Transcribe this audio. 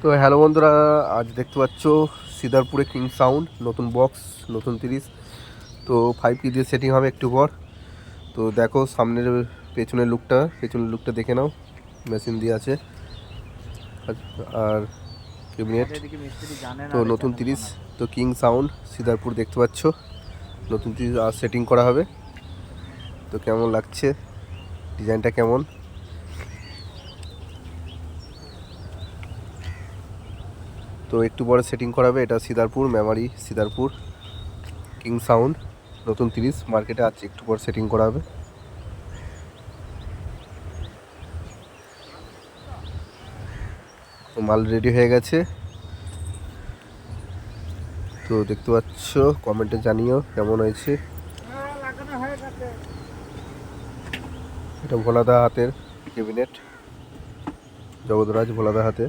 তো হ্যালো বন্ধুরা, আজ দেখতে পাচ্ছ সিদারপুরে কিং সাউন্ড নতুন বক্স নতুন 30। তো 5 দিয়ে সেটিং হবে একটু পর। তো দেখো সামনের পেছনের লুকটা দেখে নাও। মেশিন দিয়ে আছে আর ক্যাবিনেট। তো নতুন 30, তো কিং সাউন্ড সিদারপুর দেখতে পাচ্ছ নতুন 30 আর সেটিং করা হবে। তো কেমন লাগছে, ডিজাইনটা কেমন? তো একটু পরে সেটিং করাবে। এটা সিদারপুর মেমারি সিদারপুর কিং সাউন্ড নতুন 30 মার্কেটে আছে, একটু পর সেটিং করা হবে। তো মাল রেডি হয়ে গেছে। তো দেখতে পাচ্ছ, কমেন্টে জানিও কেমন হয়েছে। এটা ভোলাদা হাতের ক্যাবিনেট, জগৎরাজ ভোলাদা হাতে।